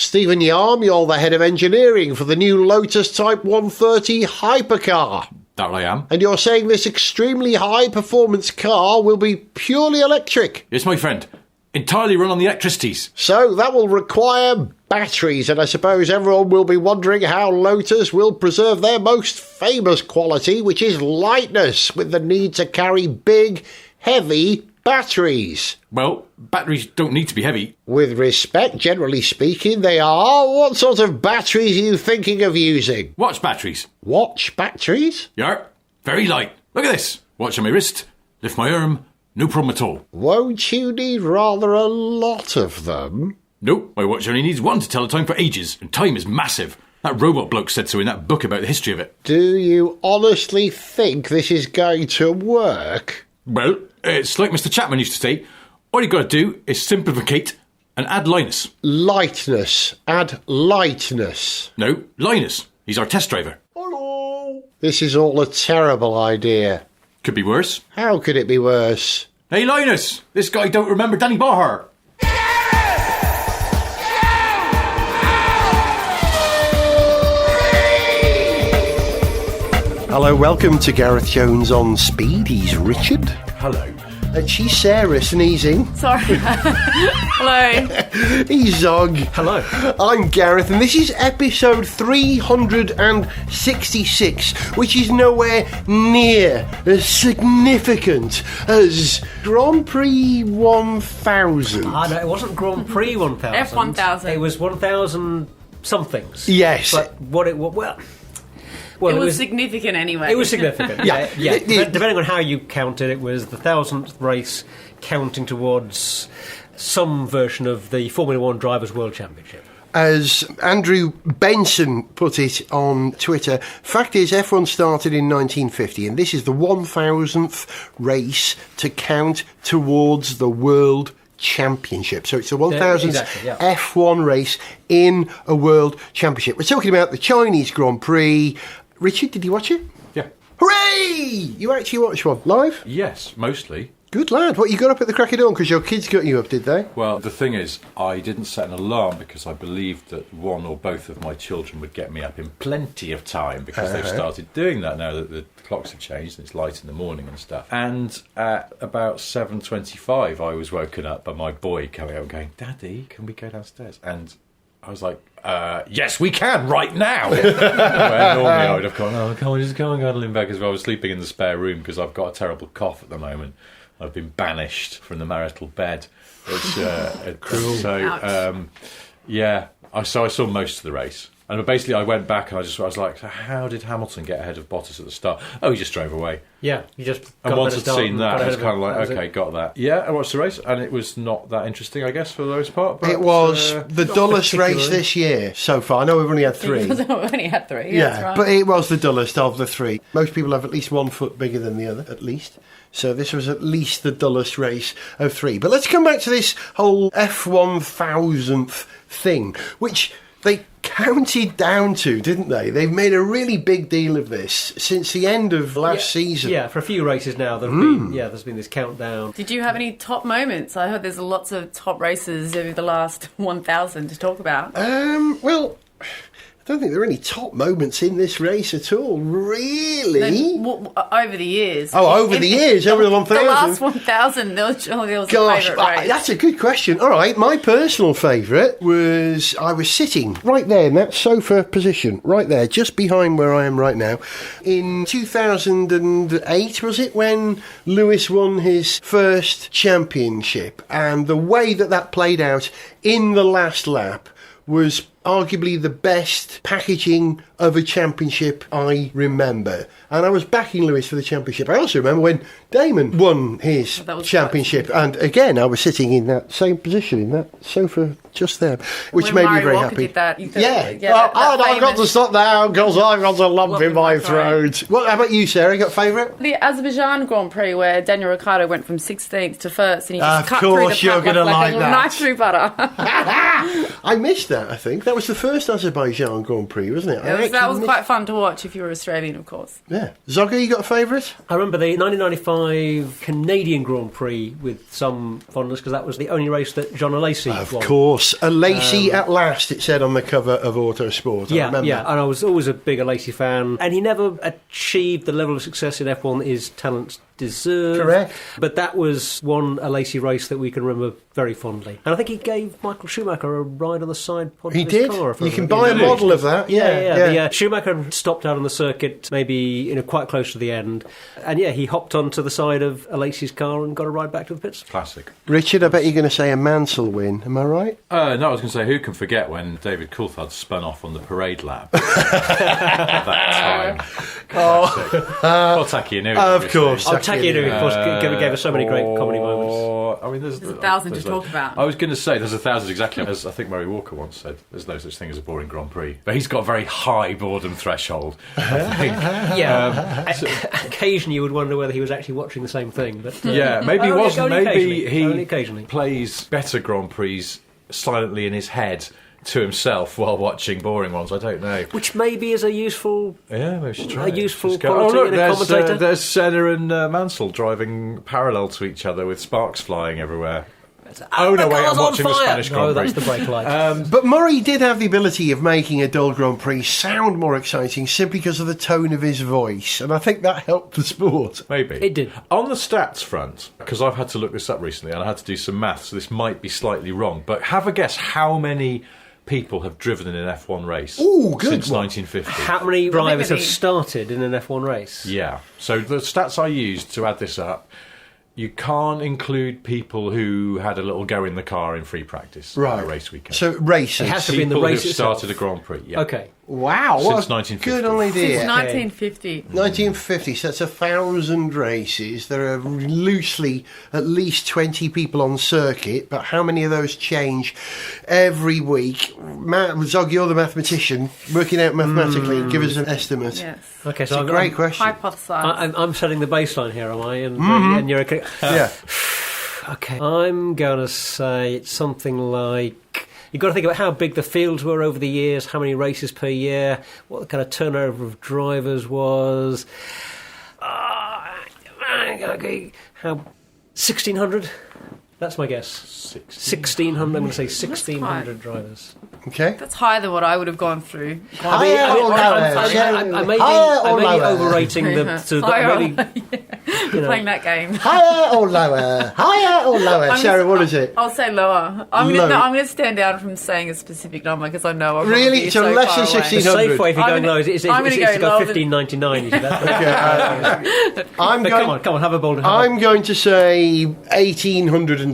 Stephen Yarm, you're the head of engineering for the new Lotus Type 130 hypercar. That I am. And you're saying this extremely high-performance car will be purely electric? Yes, my friend. Entirely run on the electricities. So that will require batteries, and I suppose everyone will be wondering how Lotus will preserve their most famous quality, which is lightness, with the need to carry big, heavy batteries. Well, batteries don't need to be heavy. With respect, generally speaking, they are. What sort of batteries are you thinking of using? Watch batteries. Watch batteries? Yeah, very light. Look at this. Watch on my wrist, lift my arm, no problem at all. Won't you need rather a lot of them? Nope, my watch only needs one to tell the time for ages, and time is massive. That robot bloke said so in that book about the history of it. Do you honestly think this is going to work? Well, it's like Mr. Chapman used to say, all you got to do is simplificate and add Linus. Lightness. Add lightness. No, Linus. He's our test driver. Hello. This is all a terrible idea. Could be worse. How could it be worse? Hey, Linus! This guy don't remember Danny Barher. Hello, welcome to Gareth Jones on Speed. He's Richard. Hello. And she's Sarah sneezing. Sorry. Hello. He's Zog. Hello. I'm Gareth, and this is episode 366, which is nowhere near as significant as Grand Prix 1000. No, it wasn't Grand Prix 1000. F1000. It was 1000 somethings. Yes. But what it was, well, it was significant anyway. It was significant. Yeah. Depending on how you count it was the 1000th race counting towards some version of the Formula One Drivers' World Championship. As Andrew Benson put it on Twitter, fact is F1 started in 1950, and this is the 1000th race to count towards the World Championship. So it's the 1000th exactly, yeah. F1 race in a World Championship. We're talking about the Chinese Grand Prix. Richard, did you watch it? Yeah. Hooray! You actually watched one live? Yes, mostly. Good lad. What, you got up at the crack of dawn because your kids got you up, did they? Well, the thing is, I didn't set an alarm because I believed that one or both of my children would get me up in plenty of time because they've started doing that now that the clocks have changed and it's light in the morning and stuff. And at about 7:25, I was woken up by my boy coming out and going, "Daddy, can we go downstairs?" And I was like, yes, we can right now. Where normally I would have gone, oh, come on, just go and cuddle in bed, because I was sleeping in the spare room because I've got a terrible cough at the moment. I've been banished from the marital bed. It's cruel. So, I saw most of the race. And basically I went back and I was like, so how did Hamilton get ahead of Bottas at the start? Oh, he just drove away. Yeah, you just got and once I'd start seen and that, got I was ahead of kind of it. like, That okay, was got that. Yeah, I watched the race, and it was not that interesting, I guess, for the most part. But, It was the dullest race particularly. this year so far. I know we've only had three. We've only had three. Yeah, That's right. but it was the dullest of the three. Most people have at least 1 foot bigger than the other, at least. So this was at least the dullest race of three. But let's come back to this whole F1000th thing, which they counted down to, didn't they? They've made a really big deal of this since the end of last season. Yeah, for a few races now, there's been this countdown. Did you have any top moments? I heard there's lots of top races over the last 1,000 to talk about. Well, I don't think there are any top moments in this race at all, really. Over the years. Oh, over the years, over the 1,000. The last 1,000, there was Gosh, a favourite race. that's a good question. All right, my personal favourite was I was sitting right there in that sofa position, right there, just behind where I am right now. In 2008, was it, when Lewis won his first championship? And the way that played out in the last lap was arguably the best packaging of a championship I remember. And I was backing Lewis for the championship. I also remember when Damon won his championship. And again, I was sitting in that same position, in that sofa just there, which When made Murray me very Walker happy. did that, you thought- yeah. that I've got to famous- stop now because I've got a lump Lump in my throat. How about you, Sarah? Got a favourite? The Azerbaijan Grand Prix, where Daniel Ricciardo went from 16th to 1st, and he just Of cut through course the you're paddock gonna like like a that. knife through butter. I missed that, I think. That was the first Azerbaijan Grand Prix, wasn't it? That was quite fun to watch if you were Australian, of course. Yeah. Zogger, you got a favourite? I remember the 1995 Canadian Grand Prix with some fondness because that was the only race that John Alesi Of won. course. Alesi at last, it said on the cover of Autosport. I remember. Yeah, and I was always a big Alesi fan. And he never achieved the level of success in F1 that his talents deserve. Correct. But that was one Alesi race that we can remember very fondly. And I think he gave Michael Schumacher a ride on the side pod He of his did. car. You can buy a model of that. Yeah. Schumacher stopped out on the circuit, maybe quite close to the end, and he hopped onto the side of Alesi's car and got a ride back to the pits. Classic. Richard, I bet you're going to say a Mansell win. Am I right? No, I was going to say, who can forget when David Coulthard spun off on the parade lap at that time? Well, Taki Inui, Of course. Taki Inui, of course, gave us so many great comedy moments. I mean, there's a thousand to talk about. I was going to say, there's a thousand exactly. As I think Murray Walker once said, there's no such thing as a boring Grand Prix. But he's got a very high boredom threshold, I think. Occasionally you would wonder whether he was actually watching the same thing. But maybe he wasn't. Maybe only occasionally. he plays better Grand Prix silently in his head to himself while watching boring ones. I don't know. Which maybe is a useful... Yeah, maybe we should try a it. useful Just go, quality in a there's, commentator. there's Senna and Mansell driving parallel to each other with sparks flying everywhere. Oh no, wait, I'm watching the Spanish Grand Prix. That's the brake light. But Murray did have the ability of making a dull Grand Prix sound more exciting simply because of the tone of his voice, and I think that helped the sport. Maybe. It did. On the stats front, because I've had to look this up recently and I had to do some maths, so this might be slightly wrong, but have a guess how many people have driven in an F1 race since 1950. How many drivers have started in an F1 race? Yeah. So the stats I used to add this up, you can't include people who had a little go in the car in free practice on a race weekend. So races. It has to be in the People race who've itself. started a Grand Prix, yeah. Okay. Wow, Since what a 1950. good idea. Since 1950. 1950, so that's 1,000 races. There are loosely at least 20 people on circuit, but how many of those change every week? Zog, you're the mathematician, working out mathematically. Give us an estimate. Yes. Okay, It's so a great question. Hypothesise. I'm setting the baseline here, am I? And you're okay. Yeah. Okay. I'm going to say it's something like... You've got to think about how big the fields were over the years, how many races per year, what the kind of turnover of drivers was. Okay, how 1,600? That's my guess. 1,600. I'm going to say 1,600 drivers. Okay. That's higher than what I would have gone through. I may be overrating the... So maybe, Playing that game. Higher or lower? Higher or lower? Sarah, what is it? I'll say lower. I'm going to stand down from saying a specific number because I know I'll probably Really? be So so less far than away. 1600? the safe way if you're going low is I'm to gonna go go 15.99. Come on, have a bold... I'm going to say 1,820.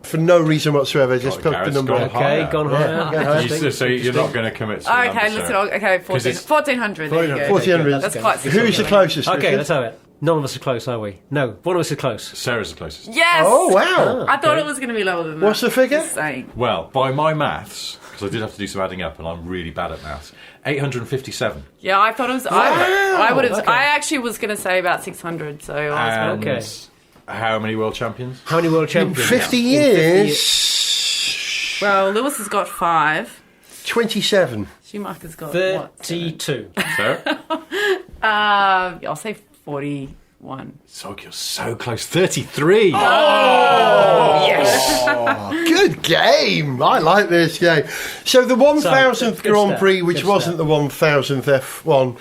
For no reason whatsoever, just put the Gareth's number gone out. higher. Gone higher. So you're not going to commit to the Okay, number, listen. Okay, 1,400. There you go. 1,400. That's quite Who's the closest? Okay, Richard? let's have it. None of us are close, are we? No, one of us is close. Sarah's the closest. Yes! Oh, wow. I thought it was going to be lower than that. What's the figure? Just saying. Well, by my maths, because I did have to do some adding up and I'm really bad at maths, 857. Yeah, I thought it was... I would have... Okay. I actually was going to say about 600, so... I was And Okay. how many world champions? How many world champions? 50 In years. Well, Lewis has got 5. 27. Schumacher's got what? 32. Sarah? I'll say 41. Zog, you're so close. 33! Good game. I like this game. So the 1,000th good Grand step, Prix, which good wasn't the 1,000th F1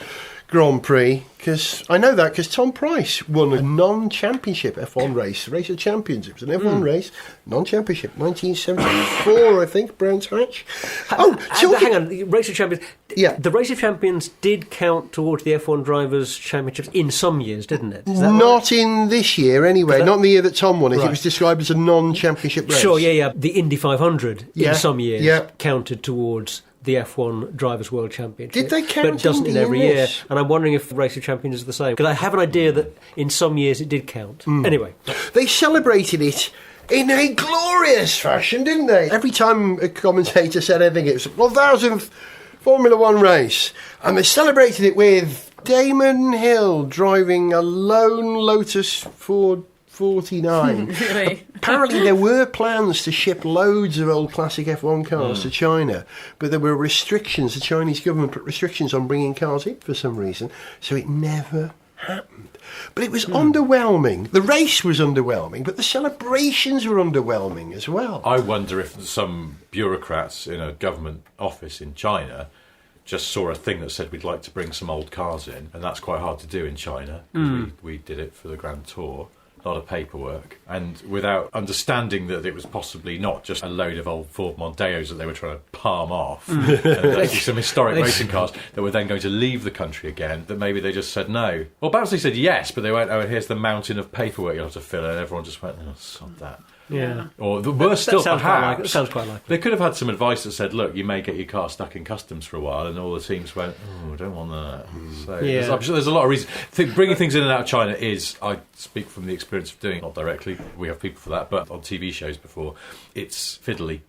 Grand Prix, because I know that because Tom Price won a non-championship F1 race of champions. It was an F1 race, non-championship, 1974, I think, Brands Hatch. Hang on, Race of Champions. Yeah. The Race of Champions did count towards the F1 Drivers' Championships in some years, didn't it? Is that right? Not in this year, anyway. Not in the year that Tom won it. It Right. was described as a non-championship race. Sure, yeah. The Indy 500 Yeah, in some years yeah. counted towards the F1 Drivers' World Championship. Did they count But it doesn't in Indy every in year. this? And I'm wondering if the Race of Champions is the same. Because I have an idea that in some years it did count. Anyway. They celebrated it in a glorious fashion, didn't they? Every time a commentator said anything, it was 1,000th Formula One race. And they celebrated it with Damon Hill driving a lone Lotus Ford 1949. Really? Apparently there were plans to ship loads of old classic F1 cars to China, but there were restrictions. The Chinese government put restrictions on bringing cars in for some reason, so it never happened. But it was underwhelming. The race was underwhelming, but the celebrations were underwhelming as well. I wonder if some bureaucrats in a government office in China just saw a thing that said we'd like to bring some old cars in, and that's quite hard to do in China, because we did it for the Grand Tour. A lot of paperwork, and without understanding that it was possibly not just a load of old Ford Mondeos that they were trying to palm off, and actually some historic racing cars that were then going to leave the country again, that maybe they just said no. Well, perhaps they said yes, but they went, oh, here's the mountain of paperwork you'll have to fill in, and everyone just went, oh, sod that. Yeah. Or the worst still, perhaps, it sounds quite like they could have had some advice that said, look, you may get your car stuck in customs for a while, and all the teams went, oh, I don't want that. So I'm sure there's a lot of reasons. Bringing things in and out of China is, I speak from the experience of doing it, not directly, we have people for that, but on TV shows before, it's fiddly.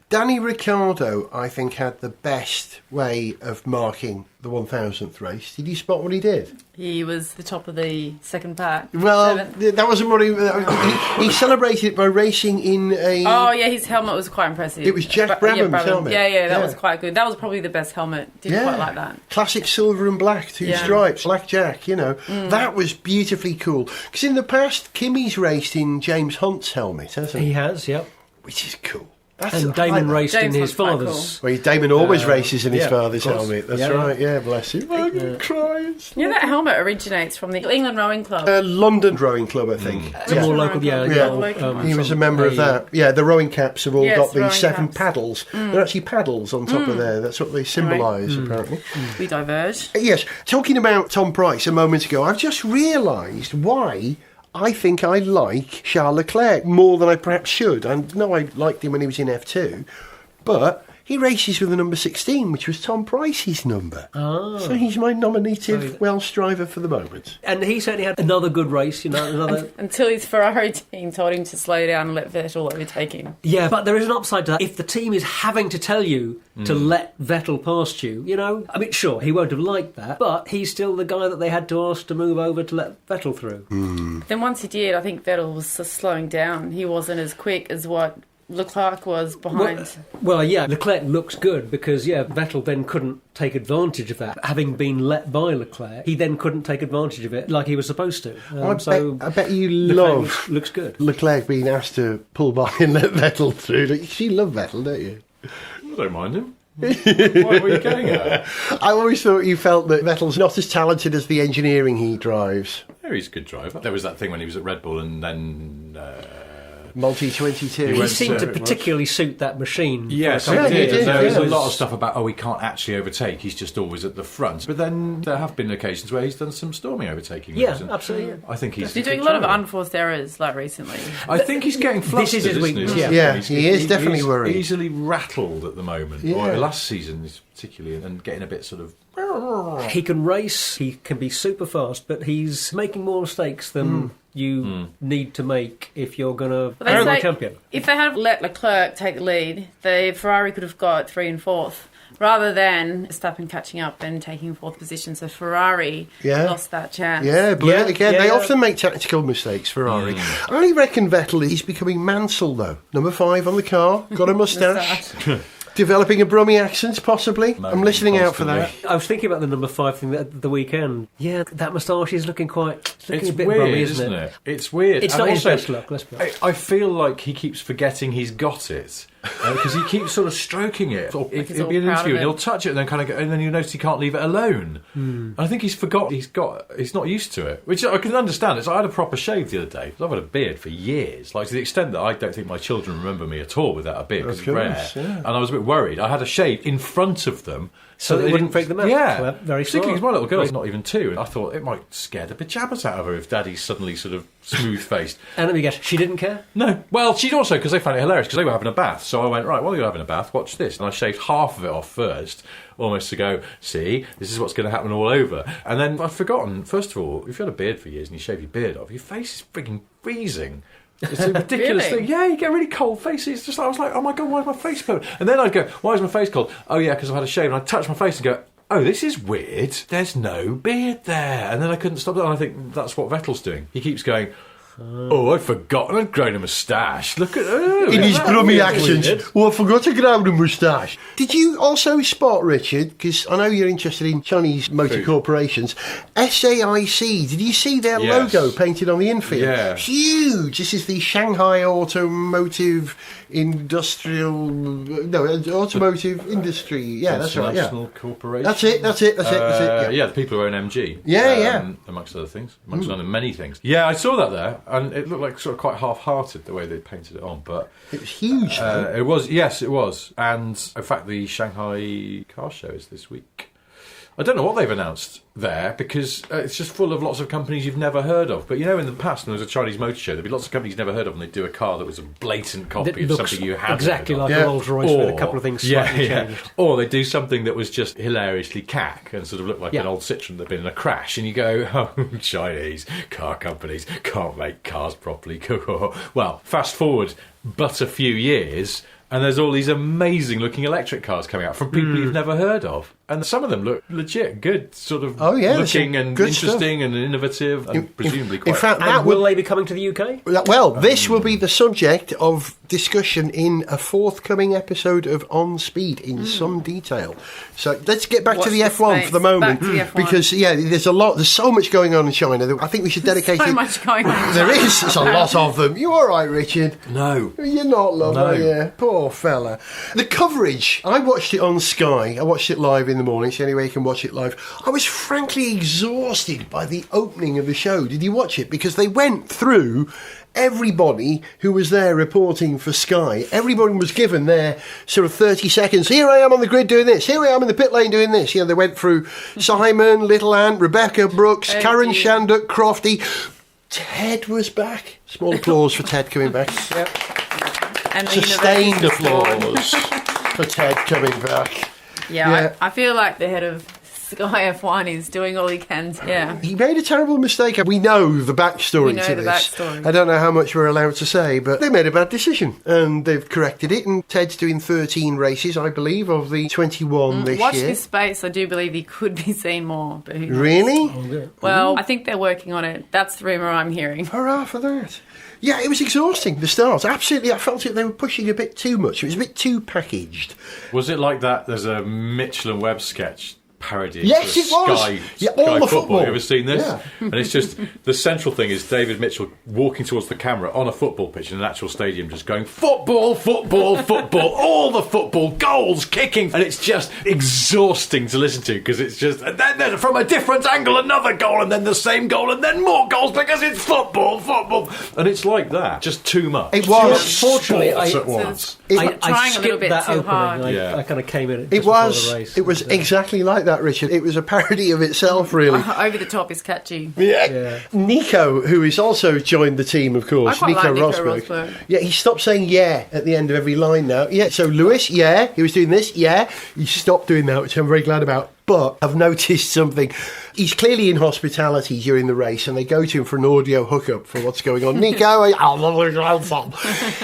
Danny Ricciardo, I think, had the best way of marking the 1000th race. Did you spot what he did? He was the top of the second pack. Well, Seventh. that wasn't what he celebrated by racing in a... Oh, yeah, his helmet was quite impressive. It was Jack Brabham's helmet. Yeah, that was quite good. That was probably the best helmet. Didn't quite like that. Classic silver and black, two stripes, black Jack, That was beautifully cool. Because in the past, Kimmy's raced in James Hunt's helmet, hasn't he? He has, yep. Which is cool. And Damon raced in his father's. Well, Damon always races in his father's of course. helmet. That's right. Bless him. I'm going to cry. That helmet originates from the England Rowing Club. London Rowing Club, I think. It's a more local, He was a member of that. Yeah, the rowing caps have all got the 7 caps. paddles. They're actually paddles on top of there. That's what they symbolise, apparently. We diverge. Yes, talking about Tom Price a moment ago, I've just realised why I think I like Charles Leclerc more than I perhaps should. I know I liked him when he was in F2, but he races with the number 16, which was Tom Price's number. Oh. So he's my nominative Welsh driver for the moment. And he certainly had another good race, Until his Ferrari team told him to slow down and let Vettel overtake him. Yeah, but there is an upside to that. If the team is having to tell you to let Vettel past you, I mean, sure, he won't have liked that, but he's still the guy that they had to ask to move over to let Vettel through. Then once he did, I think Vettel was slowing down. He wasn't as quick as what Leclerc was behind. Well, Leclerc looks good because, Vettel then couldn't take advantage of that. Having been let by Leclerc, he then couldn't take advantage of it like he was supposed to. I bet you love looks good. Leclerc being asked to pull by and let Vettel through. You love Vettel, don't you? I don't mind him. What were you getting at? I always thought you felt that Vettel's not as talented as the engineering he drives. Yeah, he's a good driver. There was that thing when he was at Red Bull and then... Multi-22. He seemed to particularly suit that machine. Yes, he did. There was a lot of stuff about, he can't actually overtake, he's just always at the front. But then there have been occasions where he's done some stormy overtaking. Yeah, absolutely. I think he's doing a lot of unforced errors, like recently. I think he's getting flustered. This is his weakness. He is definitely worried. Easily rattled at the moment. Or last season, particularly, and getting a bit sort of... He can race, he can be super fast, but he's making more mistakes than you need to make if you're going to be a champion. If they had let Leclerc take the lead, the Ferrari could have got 3 and 4th, rather than Verstappen catching up and taking 4th position. So Ferrari lost that chance. Yeah, again. They often make tactical mistakes, Ferrari. I reckon Vettel is becoming Mansell, though. Number 5 on the car, got a moustache. Developing a Brummie accent, possibly. I'm listening out for that. I was thinking about the number 5 thing at the weekend. Yeah, that moustache is looking a bit weird, Brummie, isn't it? It's weird. It's not his best look, let's be honest. I feel like he keeps forgetting he's got it. Because he keeps sort of stroking it. It'll be an interview and he'll touch it and then and then you notice he can't leave it alone. And I think he's forgot he's not used to it, which I can understand. I had a proper shave the other day. I've had a beard for years, like to the extent that I don't think my children remember me at all without a beard because it's rare. Yeah. And I was a bit worried. I had a shave in front of them so they wouldn't freak them out. Yeah, very smart. Particularly because my little girl's not even 2. And I thought it might scare the pyjamas out of her if Daddy's suddenly sort of smooth-faced. And let me guess, she didn't care? No. Well, she'd also, because they found it hilarious, because they were having a bath. So I went, right, while you're having a bath, watch this. And I shaved half of it off first, almost to go, see, this is what's going to happen all over. And then I'd forgotten, first of all, if you had a beard for years and you shave your beard off, your face is freaking freezing. It's a ridiculous thing. Yeah, you get a really cold face. It's just like, I was like, oh my God, why is my face cold? And then I'd go, why is my face cold? Oh yeah, because I've had a shave. And I'd touch my face and go, oh, this is weird. There's no beard there. And then I couldn't stop that. And I think that's what Vettel's doing. He keeps going, Oh, I'd forgotten I'd grown a moustache. Look at In his grummy accent. weird? Oh, I forgot to grow the moustache. Did you also spot, Richard, because I know you're interested in Chinese motor Food. corporations, SAIC, did you see their Yes. logo painted on the infield? Yeah. Huge. This is the Shanghai Automotive Automotive Industry. Yeah, that's right. Yeah. International Corporation. That's it. Yeah, the people who own MG. Yeah. Amongst other things. Amongst other many things. Yeah, I saw that there, and it looked like sort of quite half-hearted the way they painted it on, but... It was huge, though. It was, yes, it was. And, in fact, the Shanghai car show is this week. I don't know what they've announced there, because it's just full of lots of companies you've never heard of. But, you know, in the past, when there was a Chinese motor show, there'd be lots of companies you've never heard of, and they'd do a car that was a blatant copy That of looks something you hadn't exactly heard of. like a Rolls Royce with a couple of things slightly changed. Or they do something that was just hilariously cack and sort of looked like Yeah. an old Citroen that had been in a crash, and you go, oh, Chinese car companies can't make cars properly. Well, fast forward but a few years, and there's all these amazing looking electric cars coming out from people you've never heard of. And some of them look legit good, sort of looking and good interesting stuff. and innovative and presumably quite... In fact, And will they be coming to the UK? Well, this will be the subject of discussion in a forthcoming episode of On Speed in some detail. So let's get back to Watch the this F1 space. for the moment, Back to the F1. because there's so much going on in China that I think we should dedicate So it. much going on. There is. There's a lot of them. You all right, Richard? No. You're not, love, No. are you? Poor fella. The coverage, I watched it on Sky. I watched it live in the morning, so anyway you can watch it live. I was frankly exhausted by the opening of the show. Did you watch it? Because they went through everybody who was there reporting for Sky. Everybody was given their sort of 30 seconds. Here I am on the grid doing this. Here I am in the pit lane doing this. They went through Simon, Little Ant, Rebecca Brooks, Karen Shanduk, Crofty. Ted was back. Small applause for Ted coming back. And the Sustained university applause for Ted coming back. Yeah. I feel like the head of Sky F1 is doing all he can. He made a terrible mistake. We know the backstory We know to the this. backstory. I don't know how much we're allowed to say, but they made a bad decision and they've corrected it. And Ted's doing 13 races, I believe, of the 21 this Watch year. this space. I do believe he could be seen more. But who knows? Really? Well, I think they're working on it. That's the rumour I'm hearing. Hurrah for that. Yeah, it was exhausting, the start. Absolutely, I felt it. They were pushing a bit too much. It was a bit too packaged. Was it like that? There's a Mitchell and Webb sketch parodying Yes, sort of it was. Sky, Yeah, Sky all the football. football. Have you ever seen this? Yeah. And it's just, the central thing is David Mitchell walking towards the camera on a football pitch in an actual stadium, just going, football, football, football, all the football, goals, kicking. And it's just exhausting to listen to, because it's just, and then from a different angle, another goal, and then the same goal, and then more goals, because it's football, football. And it's like that. Just too much. It was. Too much Fortunately, sports I- at once. Trying a little skipped bit that too opening. hard. I kind of came in just It before was. the race. It was And, exactly like that, Richard. It was a parody of itself, really. Over the top is catchy. Yeah. Nico, who has also joined the team, of course. I quite like Nico Rosberg. Rosberg. Yeah, he stopped saying yeah at the end of every line now. Yeah, so Lewis, yeah, he was doing this, yeah. He stopped doing that, which I'm very glad about. But I've noticed something. He's clearly in hospitality during the race, and they go to him for an audio hookup for what's going on. Nico,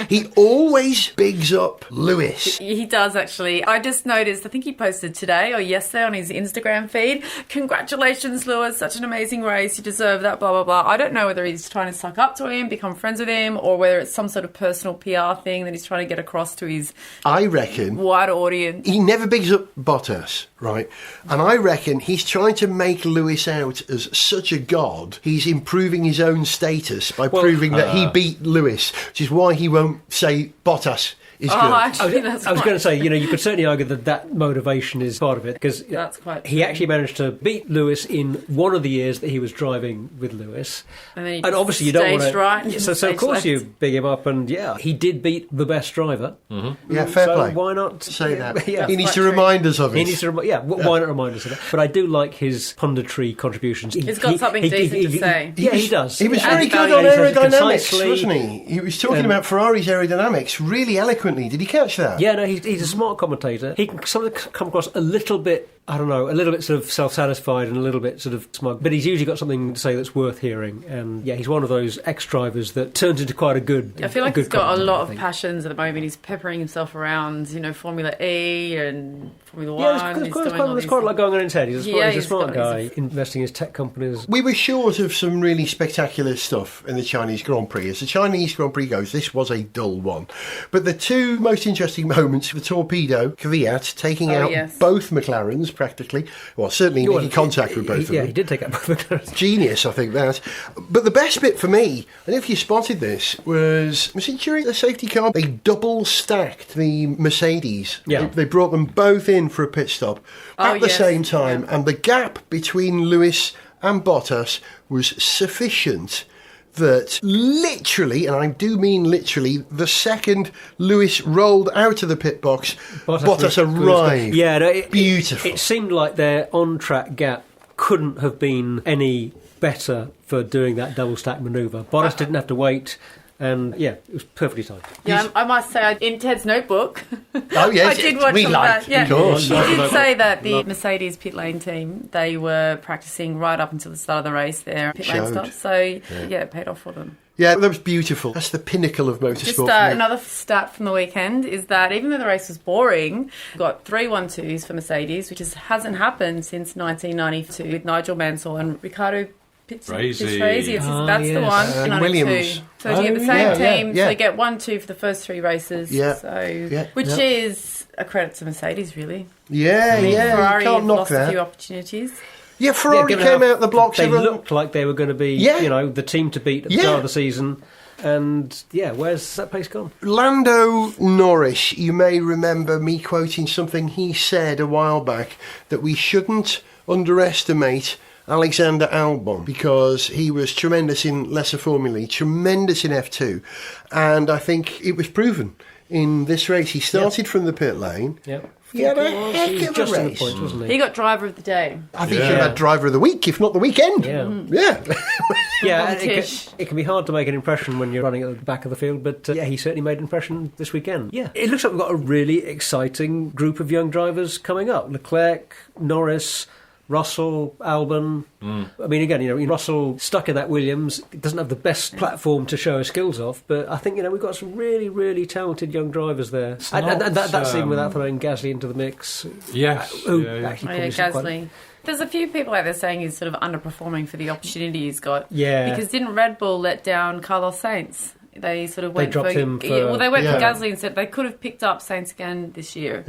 he always bigs up Lewis. He does, actually. I just noticed, I think he posted today or yesterday on his Instagram feed, congratulations, Lewis, such an amazing race, you deserve that, blah, blah, blah. I don't know whether he's trying to suck up to him, become friends with him, or whether it's some sort of personal PR thing that he's trying to get across to his I reckon wider audience. he never bigs up Bottas, right? And I reckon he's trying to make Lewis out as such a god. He's improving his own status by proving that he beat Lewis, which is why he won't say Bottas is good. Actually, that's I was quite- going to say, you could certainly argue that motivation is part of it, because That's quite he true. actually managed to beat Lewis in one of the years that he was driving with Lewis. And then he And obviously you don't want staged to... right, So of staged course left. you big him up, and he did beat the best driver. Yeah, fair So play. why not... Say that. Yeah. He needs quite to true. remind us of it. He needs to why not remind us of that? But I do like his punditry contributions. He's got something decent to say. Yeah, he does. He was And very And good on he says it aerodynamics, concisely. wasn't he? He was talking about Ferrari's aerodynamics really eloquently. Did you catch that? Yeah, no, he's a smart commentator. He can sort of come across a little bit I don't know, a little bit sort of self-satisfied and a little bit sort of smug. But he's usually got something to say that's worth hearing. And yeah, he's one of those ex-drivers that turns into quite a good... I feel like he's got a lot of passions at the moment. He's peppering himself around, Formula E and Formula One. Yeah, there's quite a lot going on in his head. He's a smart guy, investing in his tech companies. We were short of some really spectacular stuff in the Chinese Grand Prix. As the Chinese Grand Prix goes, this was a dull one. But the two most interesting moments, the torpedo, Kvyat taking out both McLarens, practically. Well, certainly making contact with both of them. Yeah, he did take out both McLarens. Genius, I think, that. But the best bit for me, I don't know if you spotted this, was it during the safety car? They double stacked the Mercedes. Yeah. They brought them both in for a pit stop at the same time, and the gap between Lewis and Bottas was sufficient that literally, and I do mean literally, the second Lewis rolled out of the pit box, Bottas arrived. Yeah, beautiful. It seemed like their on-track gap couldn't have been any better for doing that double-stack manoeuvre. Bottas didn't have to wait. And yeah, it was perfectly timed. Yeah, I must say, in Ted's notebook, oh yes, I did watch some of that. Yeah, of course. He did say that the Mercedes pit lane team, they were practicing right up until the start of the race, their pit lane stuff. So yeah, it paid off for them. Yeah, that was beautiful. That's the pinnacle of motorsport. Just another stat from the weekend is that even though the race was boring, we got 3 1-2s for Mercedes, which hasn't happened since 1992 with Nigel Mansell and Ricardo Patrese. That's the one. And Williams. So you get the same team. So you get 1-2 for the first 3 races. Which is a credit to Mercedes, really. Ferrari can't knock lost a few opportunities. Yeah, Ferrari came out the blocks. They looked like they were going to be, the team to beat at the start of the season. And, where's that pace gone? Lando Norris, you may remember me quoting something he said a while back, that we shouldn't underestimate Alexander Albon, because he was tremendous in lesser Formulae, tremendous in F2, and I think it was proven in this race. He started from the pit lane. Yep. He had a heck of a race. Point, wasn't he? He got driver of the day. I think he had driver of the week, if not the weekend. It can be hard to make an impression when you're running at the back of the field, but he certainly made an impression this weekend. Yeah, it looks like we've got a really exciting group of young drivers coming up. Leclerc, Norris, Russell, Albon. I mean, again, Russell stuck in that Williams, doesn't have the best platform to show his skills off, but I think, we've got some really, really talented young drivers there. And that's even without throwing Gasly into the mix. Yes. Gasly. There's a few people out there saying he's sort of underperforming for the opportunity he's got. Yeah. Because didn't Red Bull let down Carlos Sainz? They sort of went dropped him for... they went for Gasly instead. They could have picked up Sainz again this year.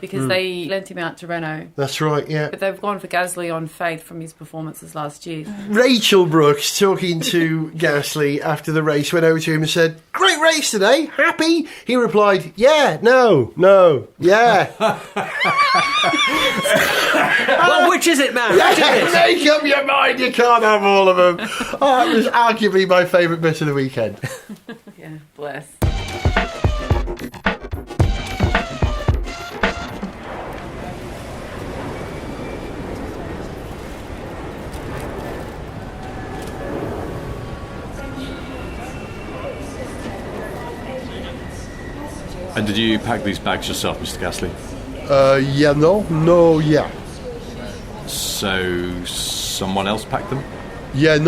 Because they lent him out to Renault. That's right, yeah. But they've gone for Gasly on faith from his performances last year. Rachel Brooks, talking to Gasly after the race, went over to him and said, "Great race today, happy?" He replied, "Yeah, no, yeah." Well, which is it, man? Which is it? Make up your mind, you can't have all of them. That was arguably my favourite bit of the weekend. Yeah, bless. And did you pack these bags yourself, Mr. Gasly? Yeah. So someone else packed them? Yeah.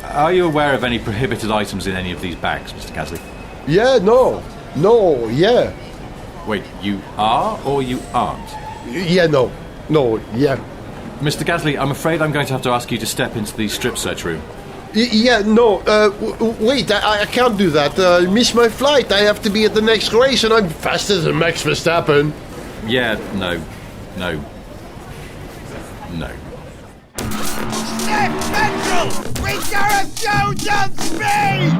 Are you aware of any prohibited items in any of these bags, Mr. Gasly? Yeah, yeah. Wait, you are or you aren't? Yeah. Mr. Gasly, I'm afraid I'm going to have to ask you to step into the strip search room. Wait, I can't do that. I missed my flight. I have to be at the next race and I'm faster than Max Verstappen. Yeah, no. Sniff Petrol! We Gareth Jones on speed!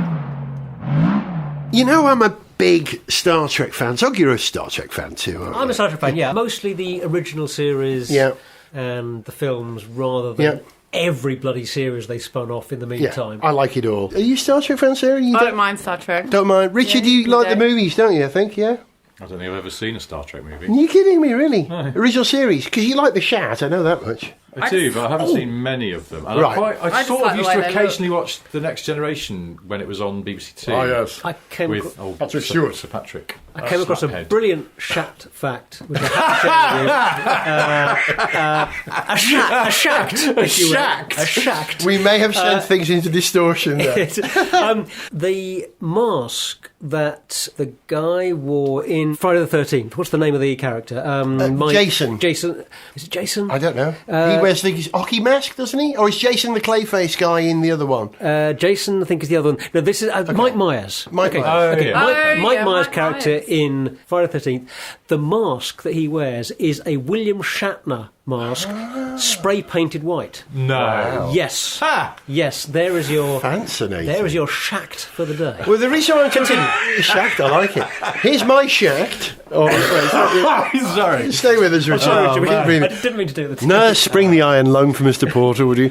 I'm a big Star Trek fan. So you're a Star Trek fan too, aren't you? I'm a Star Trek fan, yeah. Mostly the original series and the films rather than every bloody series they spun off in the meantime. I like it all. Are you a Star Trek fan, Sarah? I don't mind Star Trek. Don't mind. Richard, you like the movies, don't you, I think, yeah? I don't think I've ever seen a Star Trek movie. Are you kidding me, really? No. Original series? Because you like the Shat, I know that much. I do, but I haven't seen many of them. And Right. I just sort like of the used way to they occasionally watch The Next Generation when it was on BBC Two. Oh, yes. I came With acro- old Patrick Sir, Stewart. Sir Patrick. I came across a Slaphead. brilliant shat fact, which I have to share with you. A shacked. if you will. shacked? A shacked. We may have sent things into distortion there. The mask that the guy wore in Friday the 13th. What's the name of the character? Jason. Jason. Is it Jason? I don't know. He wears the hockey mask, doesn't he? Or is Jason the Clayface guy in the other one? Jason, I think, is the other one. No, this is Mike Myers. Mike okay. Myers. Oh, Okay. yeah. Mike yeah, Myers' Mike character Myers. in Friday the 13th. The mask that he wears is a William Shatner mask, spray painted white. No. Yes. Ha! Yes, there is your Fascinating. there is your shacked for the day. Well, the reason I'm shacked, I like it. Here's my shacked. Oh, Sorry. stay with us, Richard. Oh, We keep man. reading. I didn't mean to do that. Nurse, bring the iron lung for Mr. Porter, would you?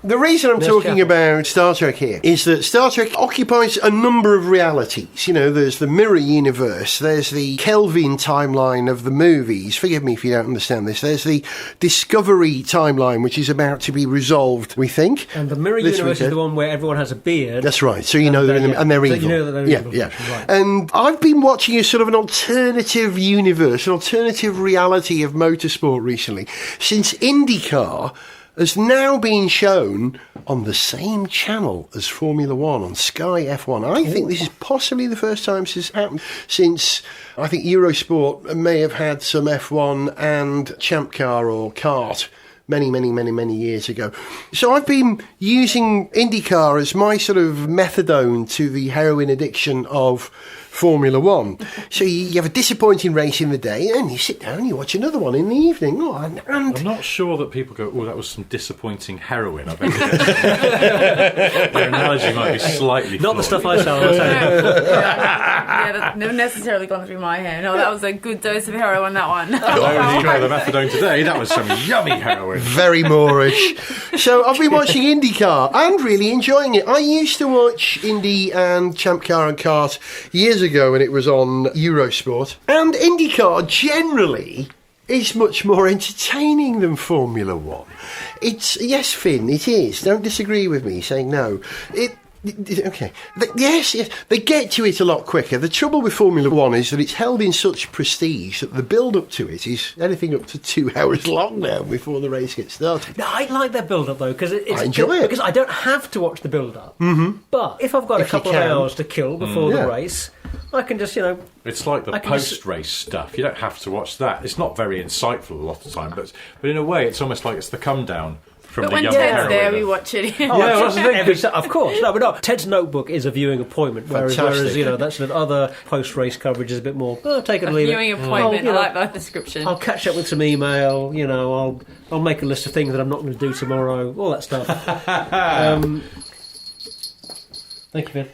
The reason I'm talking about Star Trek here is that Star Trek occupies a number of realities. You know, there's the mirror universe, there's the Kelvin timeline of the movies. Forgive me if you don't understand this. There's the Discovery timeline, which is about to be resolved, we think. And the mirror This universe is weekend. the one where everyone has a beard. That's right. So you know they're in the, yeah. and they're So evil. you know that they're yeah, evil, yeah. right. And I've been watching a sort of an alternative universe, an alternative reality of motorsport recently, since IndyCar has now been shown on the same channel as Formula One on Sky F1. I think this is possibly the first time this has happened since I think Eurosport may have had some F1 and Champ Car or kart many years ago. So I've been using IndyCar as my sort of methadone to the heroin addiction of Formula One. So you have a disappointing race in the day and you sit down and you watch another one in the evening. Oh, and I'm not sure that people go, oh, that was some disappointing heroin. I bet their analogy might be slightly Not the flawed. stuff I sell. I'll tell you. Yeah, that's never necessarily gone through my head. No, that was a good dose of heroin, that one. Although you try the methadone today, that was some yummy heroin. very Moorish. So I've been watching IndyCar and really enjoying it. I used to watch Indy and Champ Car and Kart years ago when it was on Eurosport. And IndyCar generally is much more entertaining than Formula One. It's, yes, Finn, it is. Don't disagree with me saying no. Okay. Yes, they get to it a lot quicker. The trouble with Formula One is that it's held in such prestige that the build-up to it is anything up to 2 hours long now before the race gets started. No, I like that build-up though because it's I enjoy it. because I don't have to watch the build-up. Mm-hmm. But if I've got a If you couple of can. hours to kill before Yeah. the race, I can just It's like the I can just- post-race stuff. You don't have to watch that. It's not very insightful a lot of the time, but in a way, it's almost like it's the come-down from But the when young Ted's heroine. there, we watch it. Oh, Yeah, that's the thing. of course. No, but no. Ted's Notebook is a viewing appointment, whereas Fantastic. that sort of other post-race coverage is a bit more. Oh, take it or leave Viewing it. appointment. Oh, I like that description. I'll catch up with some email. I'll make a list of things that I'm not going to do tomorrow. All that stuff. Thank you, Ben.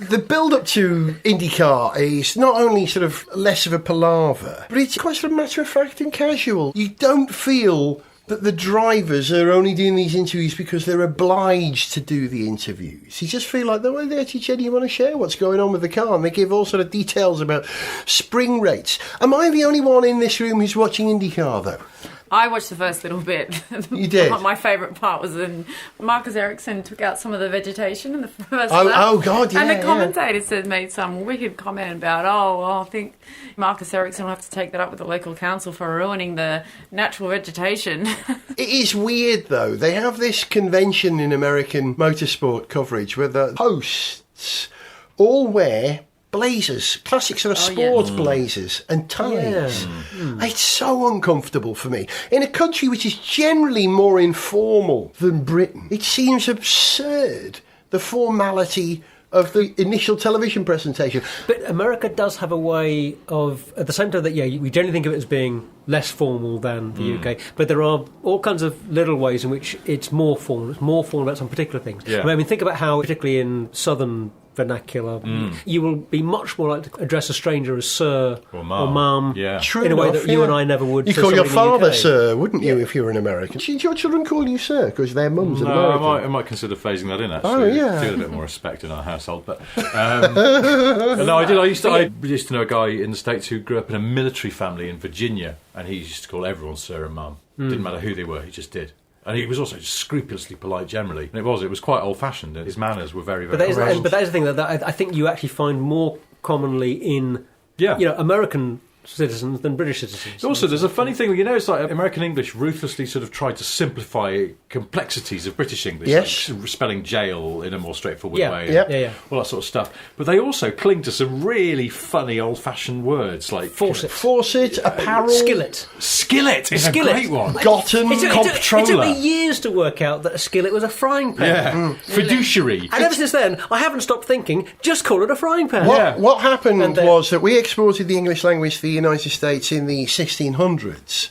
The build-up to IndyCar is not only sort of less of a palaver, but it's quite sort of matter-of-fact and casual. You don't feel that the drivers are only doing these interviews because they're obliged to do the interviews. You just feel like they actually genuinely want to share what's going on with the car, and they give all sort of details about spring rates. Am I the only one in this room who's watching IndyCar, though? I watched the first little bit. You did? My favourite part was when Marcus Ericsson took out some of the vegetation in the first Oh, lap. oh, God, yeah, And the yeah. commentator made some wicked comment about, I think Marcus Ericsson will have to take that up with the local council for ruining the natural vegetation. It is weird, though. They have this convention in American motorsport coverage where the hosts all wear blazers, classic sort of sport blazers and ties. It's so uncomfortable for me. In a country which is generally more informal than Britain, it seems absurd, the formality of the initial television presentation. But America does have a way of, at the same time that, we generally think of it as being less formal than the UK, but there are all kinds of little ways in which it's more formal. It's more formal about some particular things. Yeah. I mean, think about how, particularly in southern vernacular. You will be much more likely to address a stranger as sir Or mum, mum. Yeah. True in a way enough, that you and I never would. You to call your somebody in the father UK. sir, wouldn't you, if you were an American? Should your children call you sir because their mum's an No, American? I might consider phasing that in, actually. Oh, yeah. Give it a bit more respect in our household. But no, I did. I used to know a guy in the States who grew up in a military family in Virginia, and he used to call everyone sir and mum. Didn't matter who they were, he just did. And he was also just scrupulously polite generally. And it was quite old-fashioned. His manners were very, very But that is the thing that I think you actually find more commonly in American citizens than British citizens. Also, there's a funny thing, it's like American English ruthlessly sort of tried to simplify complexities of British English. Yes. Like spelling jail in a more straightforward way. Yeah. All that sort of stuff. But they also cling to some really funny old-fashioned words like... Faucet, apparel... Skillet. Skillet is a great one. Gotten, It took comptroller. me years to work out that a skillet was a frying pan. Yeah. Fiduciary. And ever since then, I haven't stopped thinking, just call it a frying pan. What happened And, was that we exported the English language to the United States in the 1600s.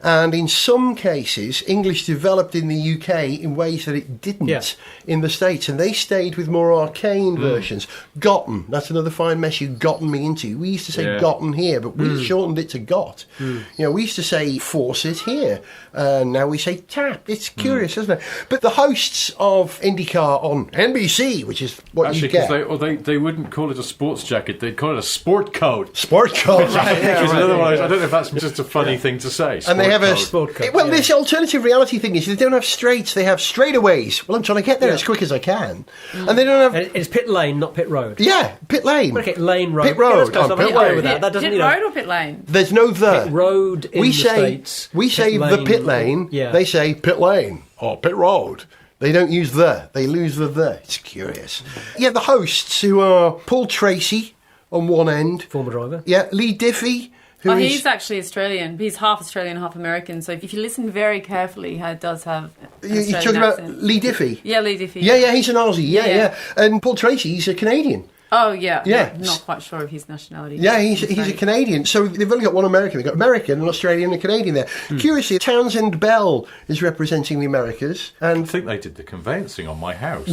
And in some cases, English developed in the UK in ways that it didn't in the States. And they stayed with more arcane versions. Gotten, that's another fine mess you've gotten me into. We used to say gotten here, but we shortened it to got. We used to say faucet here. And now we say tap. It's curious, isn't it? But the hosts of IndyCar on NBC, which is what you get. Actually, they wouldn't call it a sports jacket, they'd call it a sport coat. Sport coat. Another one. I don't know if that's just a funny thing to say. And they have Sport coat, this alternative reality thing is they don't have straights, they have straightaways. Well, I'm trying to get there as quick as I can. And they don't have... It's pit lane, not pit road. Yeah, pit lane. Okay, lane road. Pit road. Yeah, Pit road. road. With that. That doesn't, Pit road or pit lane? There's no the. Pit road in we the say, States. We say the pit lane, they say pit lane or pit road. They don't use the. They lose the. It's curious. Yeah, the hosts who are Paul Tracy on one end. Former driver. Yeah, Lee Diffie. He's actually Australian. He's half Australian, half American. So if you listen very carefully, he does have an You're Australian talking about accent. Lee Diffie? Yeah, Lee Diffie. Yeah, he's an Aussie. Yeah. Yeah. And Paul Tracy, he's a Canadian. Oh, yeah. Yeah. Not quite sure of his nationality. Yeah, he's a Canadian. So they've only got one American. They've got American, an Australian and a Canadian there. Curiously, Townsend Bell is representing the Americas. I And think they did the conveyancing on my house.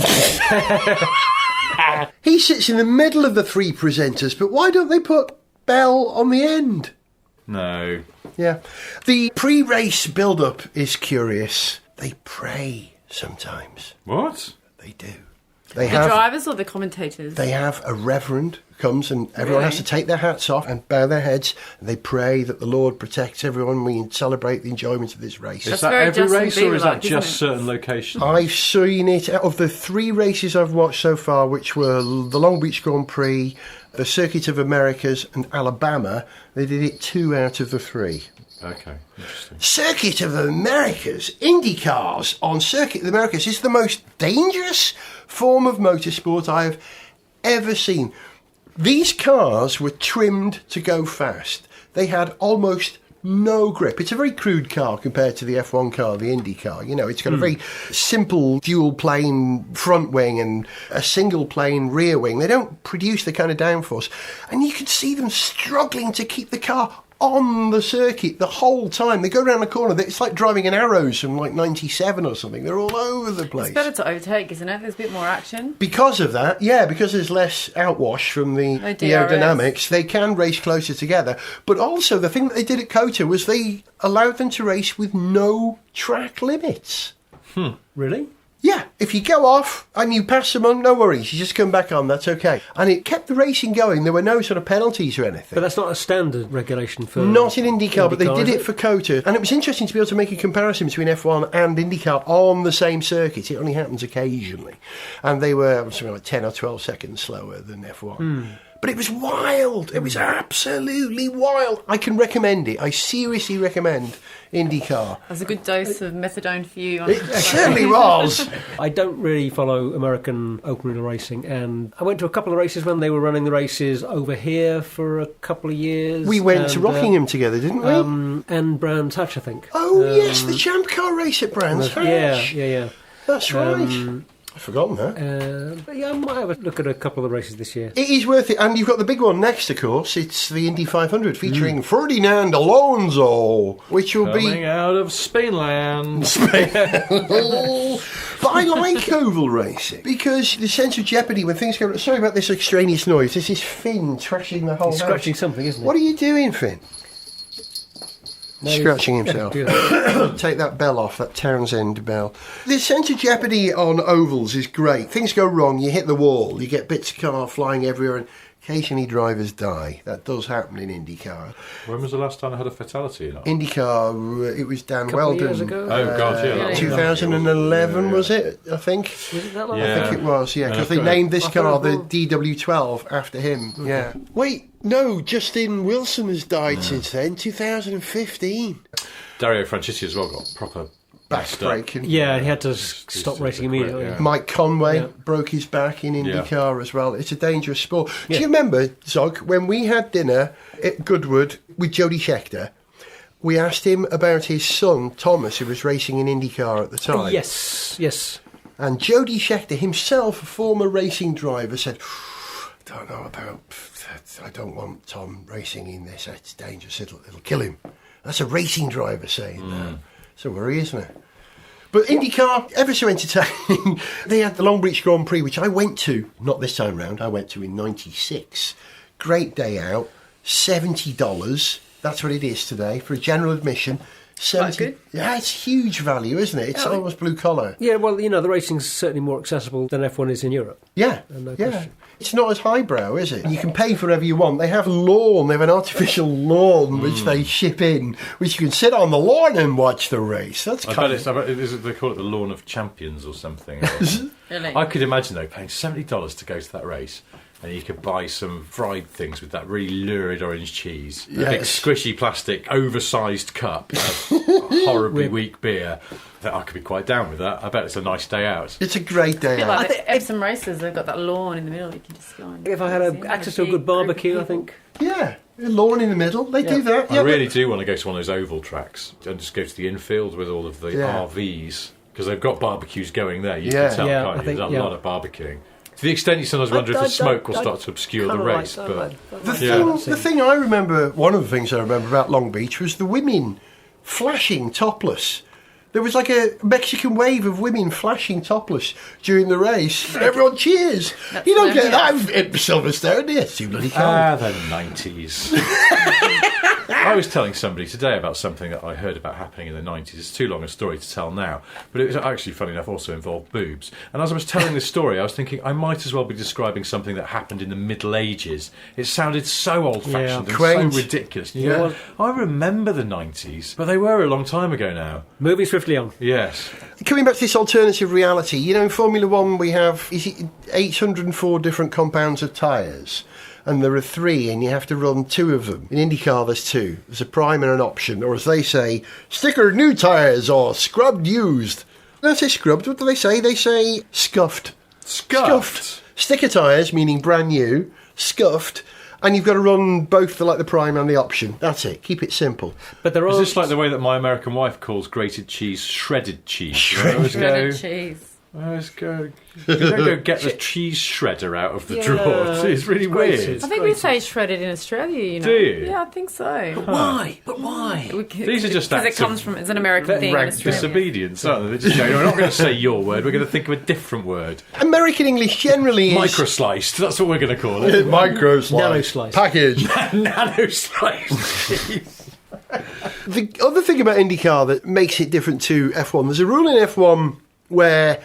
he sits in the middle of the three presenters, but why don't they put Bell on the end? No. Yeah. The pre-race build-up is curious. They pray sometimes. What? They do. The drivers or the commentators? They have a reverend who comes and everyone has to take their hats off and bow their heads. And they pray that the Lord protects everyone. We celebrate the enjoyment of this race. Is That's that very every Justin race or is that Bieber-like, just isn't it? certain locations? I've seen it out of the three races I've watched so far, which were the Long Beach Grand Prix, the Circuit of Americas and Alabama. They did it 2 out of the 3. Okay, interesting. Circuit of Americas, IndyCars on Circuit of Americas is the most dangerous form of motorsport I've ever seen. These cars were trimmed to go fast. They had almost no grip. It's a very crude car compared to the F1 car, the Indy car. It's got a very simple dual plane front wing and a single plane rear wing. They don't produce the kind of downforce. And you can see them struggling to keep the car on the circuit the whole time. They go around the corner. It's like driving in Arrows from like 97 or something. They're all over the place. It's better to overtake, isn't it? There's a bit more action. Because of that, because there's less outwash from the aerodynamics, they can race closer together. But also, the thing that they did at COTA was they allowed them to race with no track limits. Really? Yeah, if you go off and you pass someone, no worries. You just come back on, that's okay. And it kept the racing going. There were no sort of penalties or anything. But that's not a standard regulation for... Not in IndyCar, but they IndyCar, did is it for COTA. And it was interesting to be able to make a comparison between F1 and IndyCar on the same circuit. It only happens occasionally. And they were something like 10 or 12 seconds slower than F1. But it was wild. It was absolutely wild. I can recommend it. I seriously recommend IndyCar. There's a good dose of methadone for you. It certainly was. I don't really follow American open wheel racing, and I went to a couple of races when they were running the races over here for a couple of years. We went to Rockingham together, didn't we? And Brands Hatch, I think. Oh, yes, the Champ Car race at Brands Hatch. Yeah. That's right. I've forgotten that. But yeah, I might have a look at a couple of races this year. It is worth it. And you've got the big one next, of course. It's the Indy 500 featuring Ferdinand Alonso, which will Coming out of Spainland. But I like oval racing because the sense of jeopardy when things go... Sorry about this extraneous noise. This is Finn trashing the whole house. Scratching something, isn't it? What are you doing, Finn? No, Scratching himself. Do that. Take that bell off, that Townsend bell. The sense of jeopardy on ovals is great. Things go wrong, you hit the wall, you get bits of car flying everywhere, and occasionally drivers die. That does happen in IndyCar. When was the last time I had a fatality? IndyCar, it was Dan Couple of Weldon. years ago? Oh, God, yeah. that was 2011, yeah. was it? I think. Was it that long? Yeah. I think it was, yeah, because Yeah, they named this I thought car it the DW12 after him. Yeah. Wait, no, Justin Wilson has died since then, 2015. Dario Franchitti as well got proper messed up. Backbreaking. Yeah, he had to stop racing immediately. Yeah. Mike Conway Yeah. broke his back in IndyCar as well. It's a dangerous sport. Do Yeah. you remember, Zog, when we had dinner at Goodwood with Jody Scheckter, we asked him about his son, Thomas, who was racing in IndyCar at the time. Yes. And Jody Scheckter himself, a former racing driver, said, I don't know about that. I don't want Tom racing in this. It's dangerous. It'll kill him. That's a racing driver saying that. It's a worry, isn't it? But IndyCar, ever so entertaining. They had the Long Beach Grand Prix, which I went to, not this time round, I went to in 96. Great day out, $70. That's what it is today for a general admission. Quite good. Yeah, it's huge value, isn't it? It's almost blue collar. Yeah, well, you know, the racing's certainly more accessible than F1 is in Europe. Yeah, No yeah. question. It's not as highbrow, is it? You can pay for whatever you want. They have lawn. They have an artificial lawn which they ship in, which you can sit on the lawn and watch the race. That's I kind bet they call it the Lawn of Champions or something. Really? I could imagine, though, paying $70 to go to that race. And you could buy some fried things with that really lurid orange cheese. A big Yes. squishy plastic, oversized cup of horribly weak beer. I could be quite down with that. I bet it's a nice day out. It's a great day Yeah, out. like the Epsom races, they've got that lawn in the middle. You can just go and If I had access to a good barbecue, I think. Yeah, a lawn in the middle. They do that. I Yeah, really do want to go to one of those oval tracks and just go to the infield with all of the Yeah. RVs. Because they've got barbecues going there. You Yeah. can tell, Yeah, can't I you? think, There's a yeah. lot of barbecuing. To the extent you sometimes wonder if the smoke will start to obscure the race. But The thing I remember, one of the things I remember about Long Beach was the women flashing topless. There was like a Mexican wave of women flashing topless during the race. Everyone cheers. You don't get that at Silverstone, do you? It's too bloody cold. the 90s. I was telling somebody today about something that I heard about happening in the 90s. It's too long a story to tell now, but it was actually, funny enough, also involved boobs. And as I was telling this story, I was thinking I might as well be describing something that happened in the Middle Ages. It sounded so old-fashioned and Quaint. so ridiculous. And you go, I remember the 90s, but they were a long time ago now. Moving swiftly on. Yes. Coming back to this alternative reality, you know, in Formula One we have 804 different compounds of tyres. And there are 3, and you have to run 2 of them. In IndyCar, there's 2. There's a prime and an option, or as they say, sticker new tyres or scrubbed used. They don't say scrubbed, what do they say? They say scuffed. Scuffed. Sticker tyres, meaning brand new, scuffed, and you've got to run both the prime and the option. That's it. Keep it simple. But there Is are... this like the way that my American wife calls grated cheese shredded cheese? shredded cheese. Let's go. Go get the cheese shredder out of the drawer. It's really weird. I think we say shredded in Australia, you know. Do you? Yeah, I think so. Why? But why? These are just because it acts comes of from, it's an American thing in rank Australia. disobedience, aren't they? They just go, we're not going to say your word, we're going to think of a different word. American English generally is... Micro-sliced, that's what we're going to call it. Micro slice. Nano slice. Package. Nano-sliced cheese. The other thing about IndyCar that makes it different to F1, there's a rule in F1 where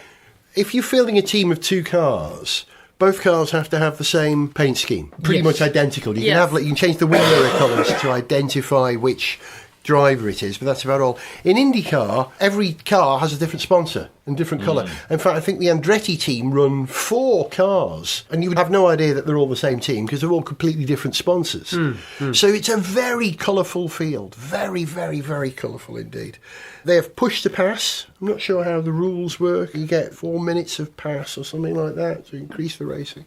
if you're fielding a team of 2 cars, both cars have to have the same paint scheme, pretty much identical. You can you can change the wing mirror colours to identify which driver it is, but that's about all. In IndyCar, every car has a different sponsor and different colour. In fact, I think the Andretti team run 4 cars, and you would have no idea that they're all the same team because they're all completely different sponsors. So it's a very colourful field. Very, very, very colourful indeed. They have push to pass. I'm not sure how the rules work. You get 4 minutes of pass or something like that to increase the racing.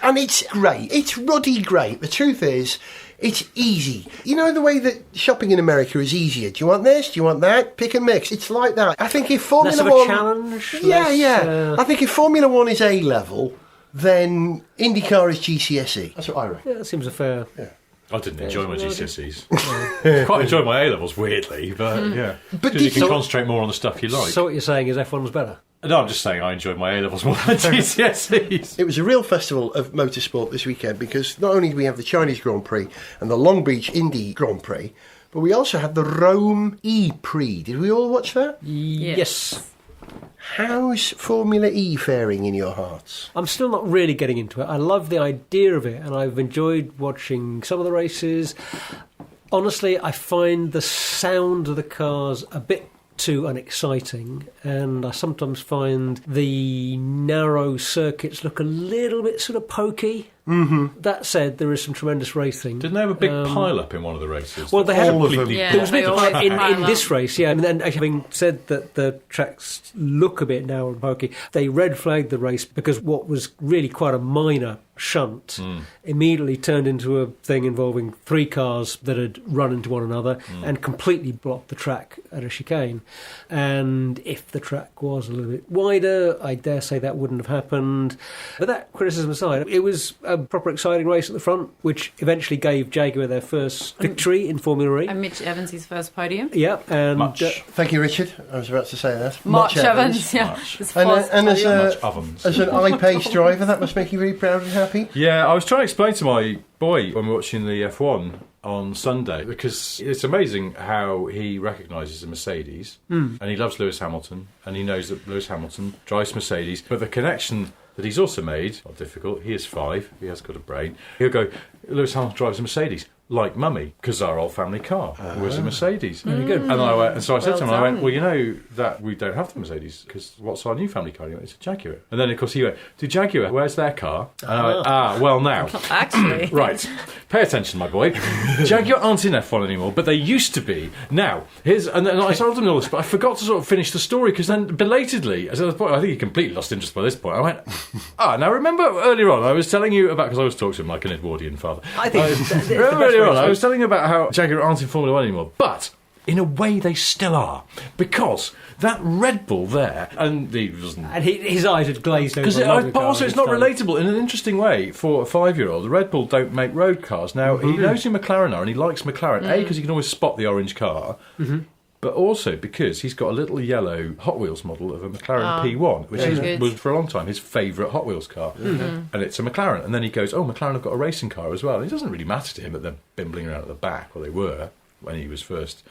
And it's great. It's ruddy great. The truth is, it's easy. You know the way that shopping in America is easier. Do you want this? Do you want that? Pick and mix. It's like that. I think if Formula Less of a One... challenge? Yeah, less, yeah. I think if Formula One is A-level, then IndyCar is GCSE. That's what I reckon. Yeah, that seems a fair... I didn't enjoy my GCSEs. Quite enjoyed my A-levels, weirdly, but yeah. But Because you did can you- concentrate more on the stuff you like. So what you're saying is F1's better? No, I'm just saying I enjoyed my A-levels more than GCSEs. It was a real festival of motorsport this weekend because not only do we have the Chinese Grand Prix and the Long Beach Indy Grand Prix, but we also had the Rome E-Prix. Did we all watch that? Yes. How's Formula E faring in your hearts? I'm still not really getting into it. I love the idea of it, and I've enjoyed watching some of the races. Honestly, I find the sound of the cars a bit too unexciting, and I sometimes find the narrow circuits look a little bit sort of pokey. Mm-hmm. That said, there is some tremendous racing. Didn't they have a big pile-up in one of the races? Well, they had all of them. Yeah, there was a big always in this race, yeah. And then, having said that the tracks look a bit narrow and pokey, they red flagged the race because what was really quite a minor shunt immediately turned into a thing involving 3 cars that had run into one another and completely blocked the track at a chicane. And if the track was a little bit wider, I dare say that wouldn't have happened. But that criticism aside, it was a proper exciting race at the front, which eventually gave Jaguar their first victory in Formula E. And Mitch Evans his first podium. Yeah, and Thank you, Richard. I was about to say that. March Evans, yeah. Much. His And, first and as, podium. Much ovens. as an I-Pace driver, that must make you really proud and happy. Yeah, I was trying to explain to my boy when we were watching the F1 on Sunday, because it's amazing how he recognises a Mercedes, and he loves Lewis Hamilton, and he knows that Lewis Hamilton drives Mercedes, but the connection that he's also made, not difficult, he is 5, he has got a brain, he'll go, Lewis Hamilton drives a Mercedes, like Mummy, because our old family car was a Mercedes. Very good. And I went, and so I said to him, I went, well, you know that we don't have the Mercedes, because what's our new family car? He went, it's a Jaguar. And then, of course, he went, to Jaguar, where's their car? And I went, well, now. Actually. Right, pay attention, my boy. Jaguar aren't in F1 anymore, but they used to be. Now, and then I told him all this, but I forgot to sort of finish the story, because then belatedly, as at the point, I think he completely lost interest by this point, I went, now remember earlier on, I was telling you about, because I was talking to him like an Edwardian father. I think Remember earlier on, I was telling you about how Jaguar aren't in Formula 1 anymore, but in a way they still are, because that Red Bull there, and he wasn't... And his eyes had glazed over. Because also it's not relatable in an interesting way for a 5-year-old. The Red Bull don't make road cars. Now, he knows who McLaren are, and he likes McLaren, A, because he can always spot the orange car, but also because he's got a little yellow Hot Wheels model of a McLaren P1, which was for a long time his favourite Hot Wheels car. And it's a McLaren. And then he goes, oh, McLaren have got a racing car as well. And it doesn't really matter to him that they're bimbling around at the back, or they were, when he was first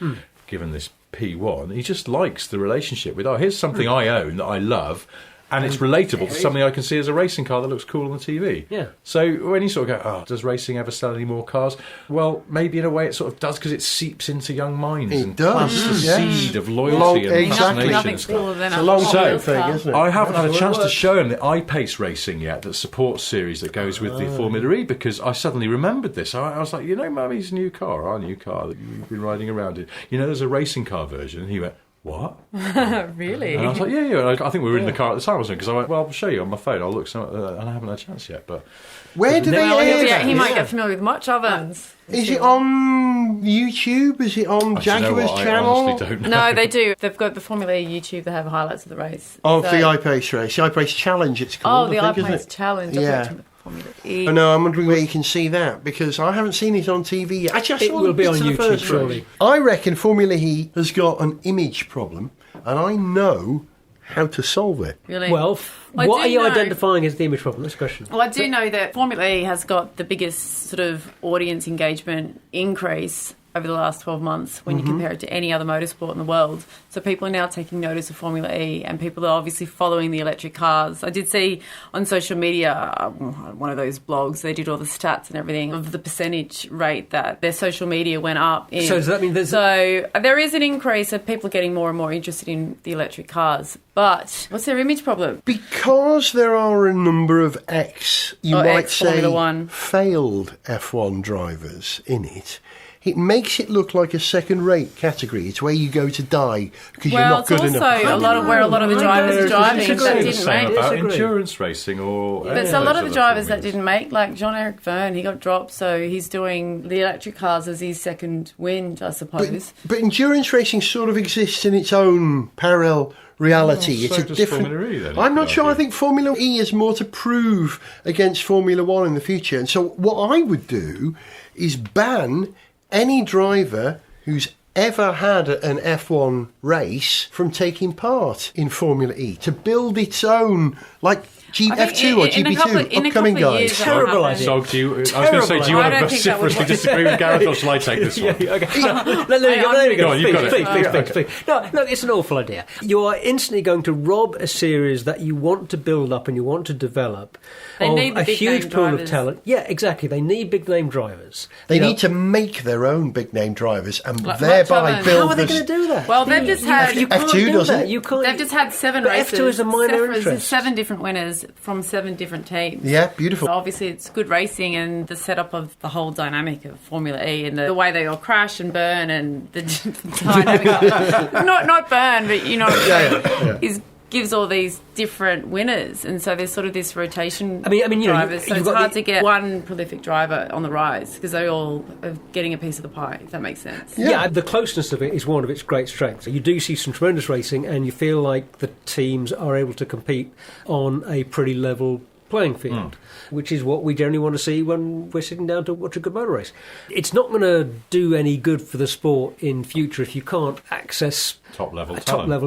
given this P1. He just likes the relationship with, here's something I own that I love, and it's relatable to something I can see as a racing car that looks cool on the TV. Yeah. So when you sort of go, does racing ever sell any more cars? Well, maybe in a way it sort of does, because it seeps into young minds and plants the seed of loyalty and fascination. Nothing's cooler than It's a long-term So, thing, isn't it? I haven't had a chance to show him the I-Pace racing yet, that supports series that goes with the Formula E, because I suddenly remembered this. I was like, Mummy's new car, our new car that you've been riding around in. There's a racing car version. And he went, what? Really? And I was like, yeah. I think we were in the car at the time, wasn't it? Because I went, well, I'll show you on my phone. I'll look some, and I haven't had a chance yet. But Where do they air that? He might get familiar with Much Ovens. Is it on YouTube? Is it on Jaguar's channel? I honestly don't know. No, they do. They've got the Formula E YouTube. They have highlights of the race. Of the I-Pace race. The I-Pace Challenge, it's called. the I think, I-Pace isn't it? Challenge. Yeah. Formula E. I know, I'm wondering where you can see that, because I haven't seen it on TV yet. Actually, I saw It will be bits on of the YouTube, first surely. race. I reckon Formula E has got an image problem, and I know how to solve it. Really? Well, I what do are you know- identifying as the image problem? This question. Well, I do know that Formula E has got the biggest sort of audience engagement increase over the last 12 months when you compare it to any other motorsport in the world. So people are now taking notice of Formula E, and people are obviously following the electric cars. I did see on social media, one of those blogs, they did all the stats and everything of the percentage rate that their social media went up in. So does that mean there's... So there is an increase of people getting more and more interested in the electric cars. But what's their image problem? Because there are a number of you might ex-Formula say, One. failed F1 drivers in it, it makes it look like a second-rate category. It's where you go to die because you're not good enough. Well, it's also where a lot of the drivers are driving that the didn't same make. about Disagree. endurance racing or... But it's a lot of the drivers that didn't make, like Jean-Eric Verne, he got dropped, so he's doing the electric cars as his second wind, I suppose. But endurance racing sort of exists in its own parallel reality. Well, so it's a does different. Formula E, then, I'm you not could sure. I argue. think Formula E has more to prove against Formula One in the future. And so, what I would do is ban any driver who's ever had an F1 race from taking part in Formula E to build its own, like F2 or GP2 upcoming guys. Terrible idea. So I was going to say, do you want to vociferously disagree with Gareth, or shall I take this one? Okay. There we go. Go on, you've got it. Please. No, look, it's an awful idea. You are instantly going to rob a series that you want to build up and you want to develop of a huge pool of talent. Yeah, exactly. They need big name drivers. They need to make their own big name drivers and thereby build. How are they going to do that? Well, they've just had F2 does it. They've just had 7 races. F2 is a minor interest. 7 different winners from 7 different teams. Yeah, beautiful. So obviously, it's good racing, and the setup of the whole dynamic of Formula E and the way they all crash and burn and the dynamic, not burn, but you know, gives all these different winners, and so there's sort of this rotation. Drivers, so it's hard to get one prolific driver on the rise because they all are getting a piece of the pie. If that makes sense. Yeah, the closeness of it is one of its great strengths. You do see some tremendous racing, and you feel like the teams are able to compete on a pretty level playing field, which is what we generally want to see when we're sitting down to watch a good motor race. It's not going to do any good for the sport in future if you can't access top-level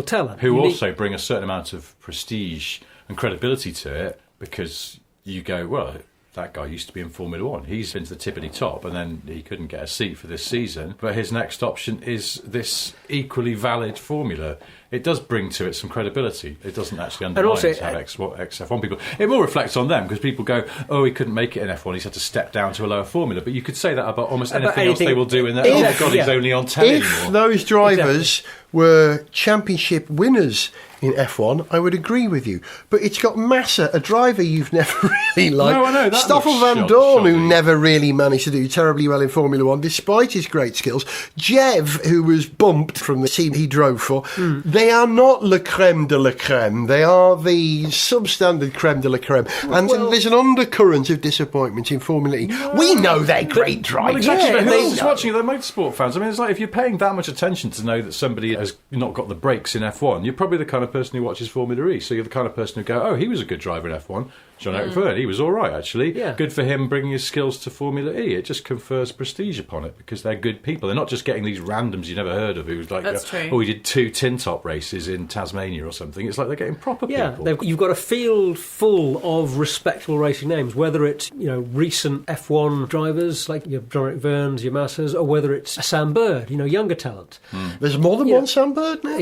talent. Who also bring a certain amount of prestige and credibility to it, because you go, well, that guy used to be in Formula 1. He's been to the tippity top, and then he couldn't get a seat for this season. But his next option is this equally valid formula. It does bring to it some credibility. It doesn't actually undermine to have ex-F1 people. It more reflects on them, because people go, oh, he couldn't make it in F1, he's had to step down to a lower formula. But you could say that about almost anything else they will do in their... Oh, my God, he's only on 10 anymore. If those drivers were championship winners in F1, I would agree with you. But it's got Massa, a driver you've never really liked. No, I know. Stoffel Van Dorn, who never really managed to do terribly well in Formula 1, despite his great skills. Jev, who was bumped from the team he drove for. They are not le creme de la creme. They are the substandard creme de la creme. And there's an undercurrent of disappointment in Formula E. We know they're great drivers. Well, exactly. Who's just watching? They're motorsport fans. I mean, it's like if you're paying that much attention to know that somebody has not got the brakes in F1, you're probably the kind of person who watches Formula E. So you're the kind of person who go, oh, he was a good driver in F1. Jean Todt, he was all right, actually. Yeah. Good for him bringing his skills to Formula E. It just confers prestige upon it, because they're good people. They're not just getting these randoms you never heard of who's like, oh, he did 2 tin top races in Tasmania or something. It's like they're getting proper people. You've got a field full of respectable racing names, whether it's recent F1 drivers like your Jean Verns, your Massas, or whether it's Sam Bird, younger talent. There's more than one Sam Bird now.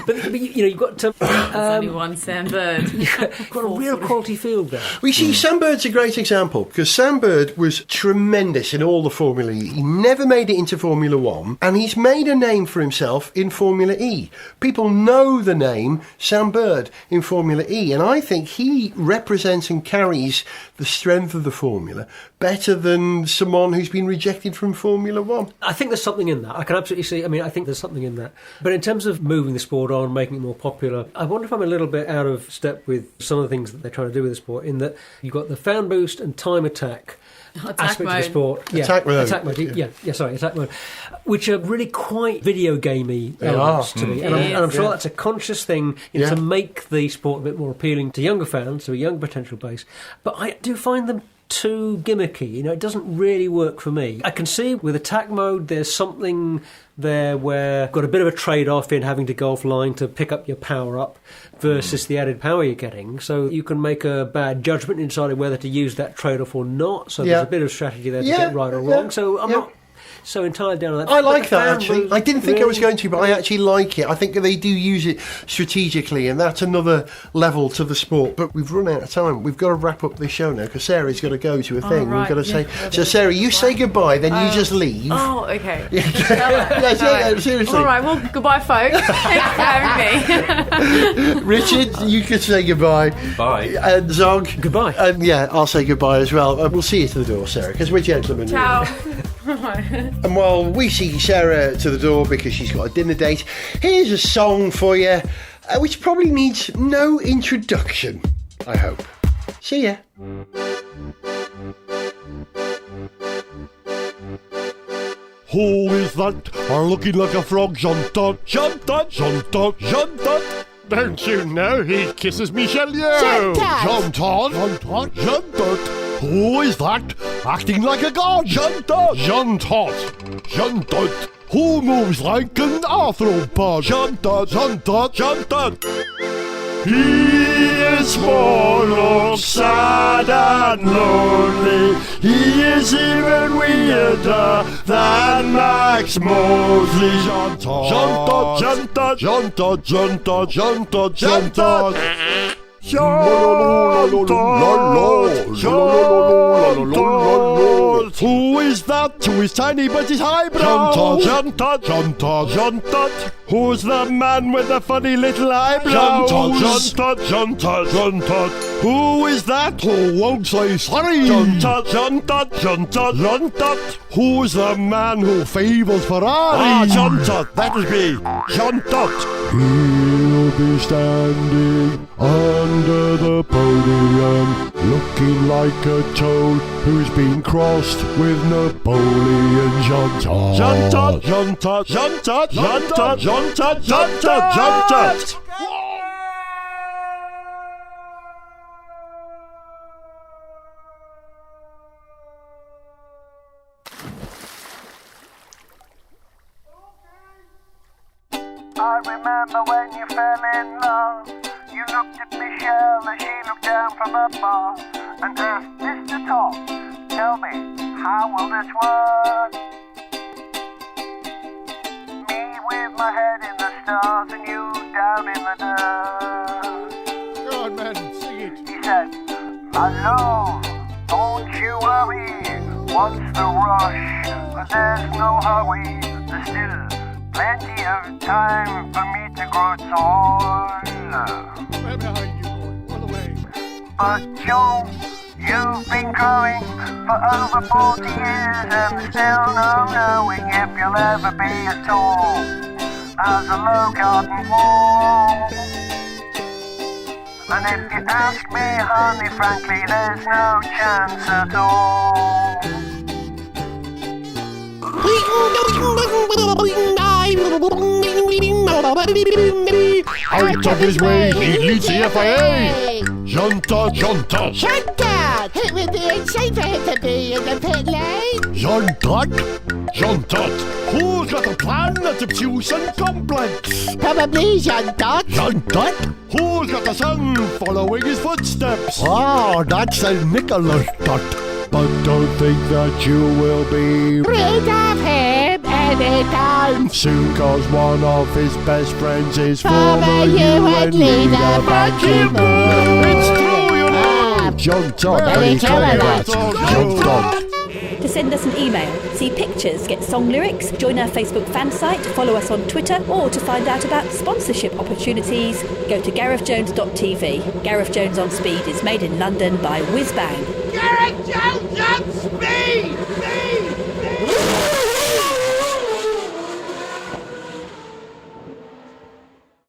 But you've got to. There's only one Sam Bird. You've got a real quality field there. We see Sam Bird's a great example, because Sam Bird was tremendous in all the Formula E. He never made it into Formula 1, and he's made a name for himself in Formula E. People know the name Sam Bird in Formula E, and I think he represents and carries the strength of the formula better than someone who's been rejected from Formula 1. I think there's something in that. I can absolutely see. I think there's something in that. But in terms of moving the sport on, making it more popular, I wonder if I'm a little bit out of step with some of the things that they're trying to do with the sport, in that you've got the fan boost and time attack aspect of the sport. Attack mode. Attack mode. Which are really quite video gamey elements to me. And I'm sure that's a conscious thing to make the sport a bit more appealing to younger fans, to a young potential base. But I do find them too gimmicky. It doesn't really work for me. I can see with attack mode there's something there where you've got a bit of a trade-off in having to go offline to pick up your power-up versus the added power you're getting. So you can make a bad judgment in deciding whether to use that trade-off or not. So there's a bit of strategy there to get right or wrong. So I'm not so entirely down on that. I like that, actually. I didn't think I was going to, but I actually like it. I think they do use it strategically, and that's another level to the sport. But we've run out of time. We've got to wrap up this show now, because Sarah's got to go to a thing. Right. We've got to say... So, Sarah, you say goodbye, then you just leave. Oh, okay. Seriously. All right, well, goodbye, folks. Thanks for having me. Richard, you could say goodbye. Bye. And Zog. Goodbye. And I'll say goodbye as well. We'll see you to the door, Sarah, because we're gentlemen. Ciao. And while we see Sarah to the door because she's got a dinner date, here's a song for you, which probably needs no introduction, I hope. See ya. Who is that? Are looking like a frog? Jean Todt, Jean Todt, Jean Todt, Jean Todt. Don't you know he kisses Michelle Yeoh? Jean Todt, Jean Todt, Jean Todt. Who is that? Acting like a god? Jean Todt, Jean Todt, Jean Todt. who moves like an arthropod. Jean Todt, Jean Todt, Jean Todt. He is more of sad and lonely. He is even weirder than Max Mosley. Jean Todt, Jean Todt, Jean Todt, Jean Todt, Jean Todt, Jean Todt, Jean Todt. Who is that to his tiny but his eyebrows? Jean Todt, Jean Todt, Jean Todt. Who's the man with the funny little eyebrows? Jean Todt, Jean Todt, Jean Todt. Who is that who won't say sorry? Jean Todt, Jean Todt, Jean Todt, Jean Todt. Who's the man who favours Ferrari? Jean Todt, that would be Jean Todt. He'll be standing under the podium, looking like a toad who's been crossed with Napoleon. Jean Todt, Jean Todt, Jean Todt, Jean Todt, Jean Todt, Jean Todt, Jean Todt, Jean Todt. I remember when you fell in love. You looked at Michelle as she looked down from above and asked Mr. Todt, tell me, how will this work? Me with my head in the stars and you down in the dirt. Go on, man, sing it. He said, my love, don't you worry. What's the rush? But there's no hurry. There's still plenty of time for me to grow tall. Where behind you, boy? All the way. But Joe, you've been growing for over 40 years and still no knowing if you'll ever be as tall as a low garden wall. And if you ask me, honey, frankly, there's no chance at all. Out of his way, he leads the FIA. Jean Todt, Jean Todt. Jean Todt! It would be insane for him to be in the pit lane. Jean Todt, Jean Todt. Who's got a plan that's obtuse and complex? Probably Jean Todt. Jean Todt. Who's got a son following his footsteps? Oh, that's a Nicholas Todt. But don't think that you will be Rid of him anytime soon, cause one of his best friends is former UN leader Ban Ki-moon. It's true, you know. Jean Todt, Very clever. Jean Todt. To send us an email, see pictures, get song lyrics, join our Facebook fan site, follow us on Twitter, or to find out about sponsorship opportunities, go to GarethJones.tv. Gareth Jones on Speed is made in London by Whiz Bang. Gareth Jones on Speed!